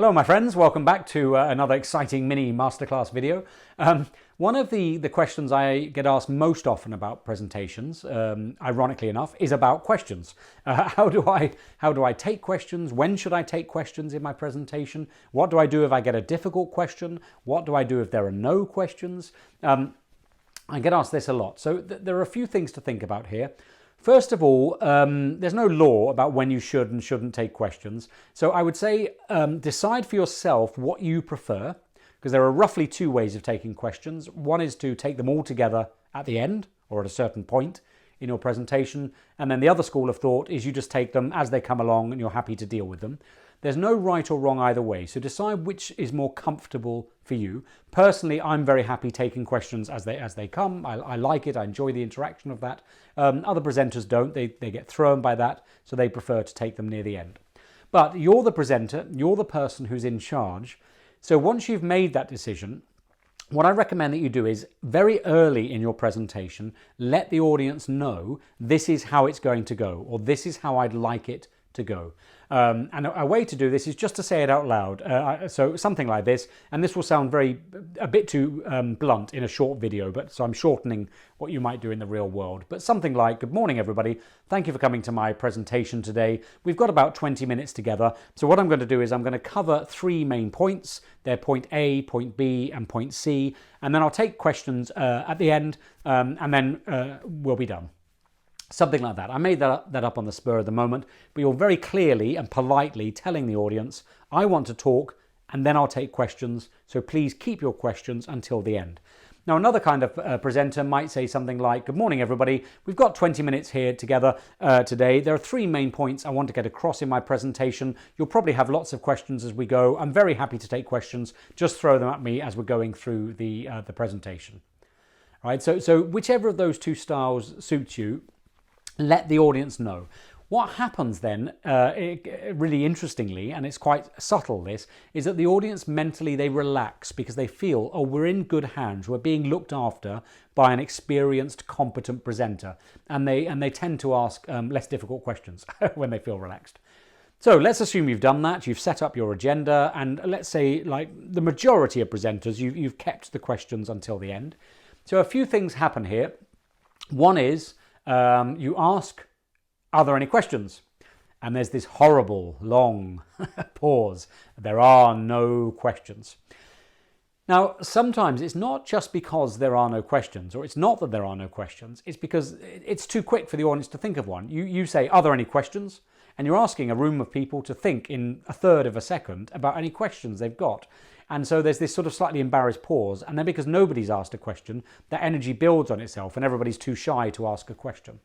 Hello my friends, welcome back to another exciting mini masterclass video. One of the questions I get asked most often about presentations, ironically enough, is about questions. How do I take questions? When should I take questions in my presentation? What do I do if I get a difficult question? What do I do if there are no questions? I get asked this a lot. So there are a few things to think about here. First of all, there's no law about when you should and shouldn't take questions. So I would say decide for yourself what you prefer, because there are roughly two ways of taking questions. One is to take them all together at the end or at a certain point in your presentation. And then the other school of thought is you just take them as they come along and you're happy to deal with them. There's no right or wrong either way, so decide which is more comfortable for you. Personally, I'm very happy taking questions as they come. I like it, I enjoy the interaction of that. Other presenters don't, they get thrown by that, so they prefer to take them near the end. But you're the presenter, you're the person who's in charge, so once you've made that decision, what I recommend that you do is very early in your presentation, let the audience know this is how it's going to go, or this is how I'd like it to go. And a way to do this is just to say it out loud. So something like this, and this will sound a bit too blunt in a short video, so I'm shortening what you might do in the real world. But something like, good morning everybody, thank you for coming to my presentation today. We've got about 20 minutes together. So what I'm going to do is I'm going to cover three main points. They're point A, point B, and point C. And then I'll take questions at the end, and then we'll be done. Something like that. I made that up on the spur of the moment, but you're very clearly and politely telling the audience, I want to talk and then I'll take questions, so please keep your questions until the end. Now, another kind of presenter might say something like, good morning everybody, we've got 20 minutes here together today. There are three main points I want to get across in my presentation. You'll probably have lots of questions as we go. I'm very happy to take questions. Just throw them at me as we're going through the presentation. All right, so whichever of those two styles suits you, let the audience know. What happens then, really interestingly, and it's quite subtle this, is that the audience mentally, they relax because they feel, oh, we're in good hands, we're being looked after by an experienced, competent presenter. And they tend to ask less difficult questions when they feel relaxed. So let's assume you've done that, you've set up your agenda, and let's say, like the majority of presenters, you've kept the questions until the end. So a few things happen here. One is, you ask, are there any questions? And there's this horrible, long pause. There are no questions. Now, sometimes it's not just because there are no questions, or it's not that there are no questions, it's because it's too quick for the audience to think of one. You say, are there any questions? And you're asking a room of people to think in a third of a second about any questions they've got. And so there's this sort of slightly embarrassed pause. And then because nobody's asked a question, that energy builds on itself and everybody's too shy to ask a question.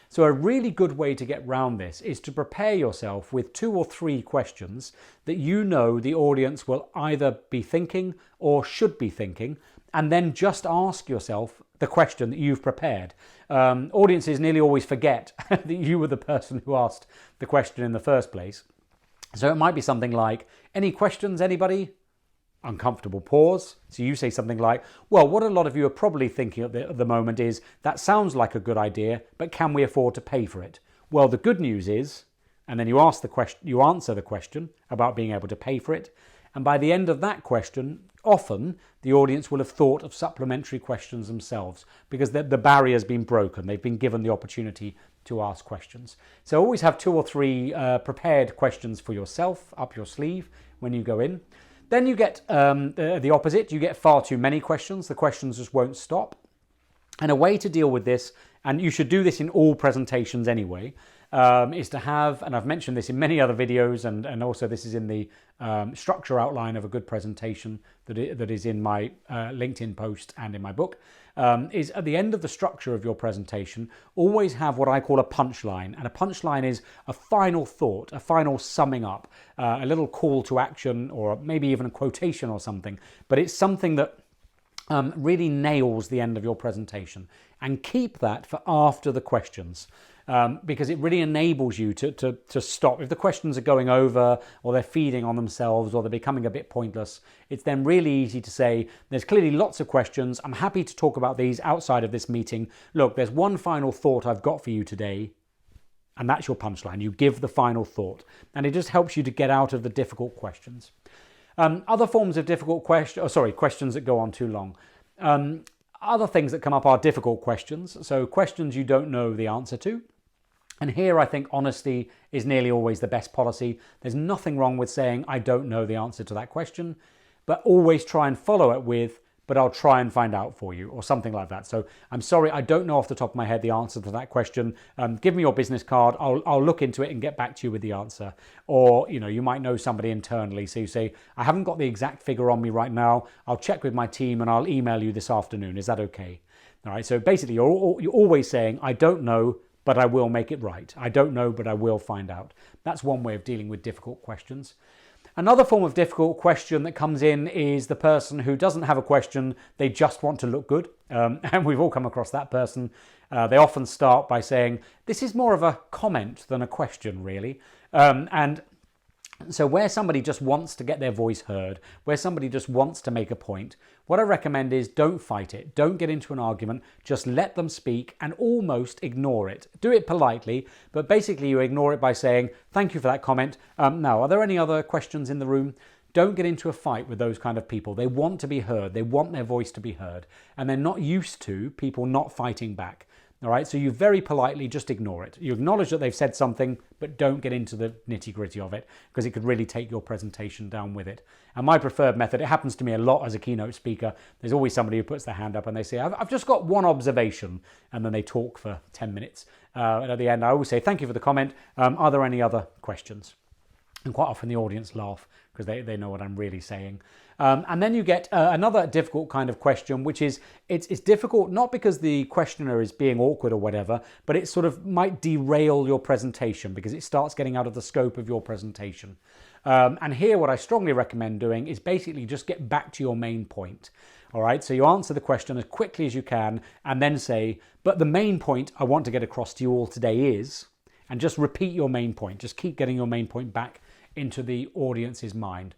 So a really good way to get round this is to prepare yourself with 2 or 3 questions that you know the audience will either be thinking or should be thinking, and then just ask yourself the question that you've prepared. Audiences nearly always forget that you were the person who asked the question in the first place. So it might be something like, any questions, anybody? Uncomfortable pause. So you say something like, well, what a lot of you are probably thinking at the moment is, that sounds like a good idea, but can we afford to pay for it? Well, the good news is, and then you answer the question about being able to pay for it. And by the end of that question, often the audience will have thought of supplementary questions themselves because the barrier's been broken. They've been given the opportunity to ask questions. So always have 2 or 3 prepared questions for yourself up your sleeve when you go in. Then you get the opposite. You get far too many questions. The questions just won't stop. And a way to deal with this, and you should do this in all presentations anyway, is to have, and I've mentioned this in many other videos, and also this is in the structure outline of a good presentation that is in my LinkedIn post and in my book, is at the end of the structure of your presentation, always have what I call a punchline. And a punchline is a final thought, a final summing up, a little call to action, or maybe even a quotation or something. But it's something that really nails the end of your presentation. And keep that for after the questions. Because it really enables you to stop. If the questions are going over, or they're feeding on themselves, or they're becoming a bit pointless, it's then really easy to say, there's clearly lots of questions. I'm happy to talk about these outside of this meeting. Look, there's one final thought I've got for you today. And that's your punchline. You give the final thought. And it just helps you to get out of the difficult questions. Other forms of difficult questions that go on too long. Other things that come up are difficult questions. So questions you don't know the answer to. And here I think honesty is nearly always the best policy. There's nothing wrong with saying, I don't know the answer to that question, but always try and follow it with, but I'll try and find out for you, or something like that. So I'm sorry, I don't know off the top of my head the answer to that question. Give me your business card. I'll look into it and get back to you with the answer. Or, you might know somebody internally. So you say, I haven't got the exact figure on me right now. I'll check with my team and I'll email you this afternoon. Is that okay? All right. So basically you're always saying, I don't know, but I will make it right. I don't know, but I will find out. That's one way of dealing with difficult questions. Another form of difficult question that comes in is the person who doesn't have a question, they just want to look good. And we've all come across that person. They often start by saying, this is more of a comment than a question, really. And so where somebody just wants to get their voice heard, where somebody just wants to make a point, what I recommend is don't fight it. Don't get into an argument. Just let them speak and almost ignore it. Do it politely, but basically you ignore it by saying, thank you for that comment. Now, are there any other questions in the room? Don't get into a fight with those kind of people. They want to be heard. They want their voice to be heard. And they're not used to people not fighting back. All right, so you very politely just ignore it. You acknowledge that they've said something, but don't get into the nitty-gritty of it because it could really take your presentation down with it. And my preferred method, it happens to me a lot as a keynote speaker, there's always somebody who puts their hand up and they say, I've just got one observation, and then they talk for 10 minutes. And at the end, I always say, thank you for the comment. Are there any other questions? And quite often the audience laugh because they know what I'm really saying. And then you get another difficult kind of question, which is it's difficult not because the questioner is being awkward or whatever, but it sort of might derail your presentation because it starts getting out of the scope of your presentation. And here what I strongly recommend doing is basically just get back to your main point. All right, so you answer the question as quickly as you can and then say, but the main point I want to get across to you all today is, and just repeat your main point. Just keep getting your main point back into the audience's mind.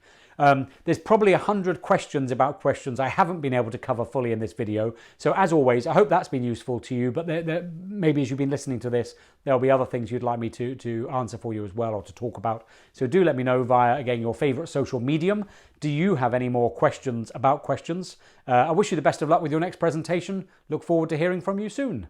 There's probably 100 questions about questions I haven't been able to cover fully in this video. So as always, I hope that's been useful to you, but maybe as you've been listening to this, there'll be other things you'd like me to answer for you as well or to talk about. So do let me know via, again, your favorite social medium. Do you have any more questions about questions? I wish you the best of luck with your next presentation. Look forward to hearing from you soon.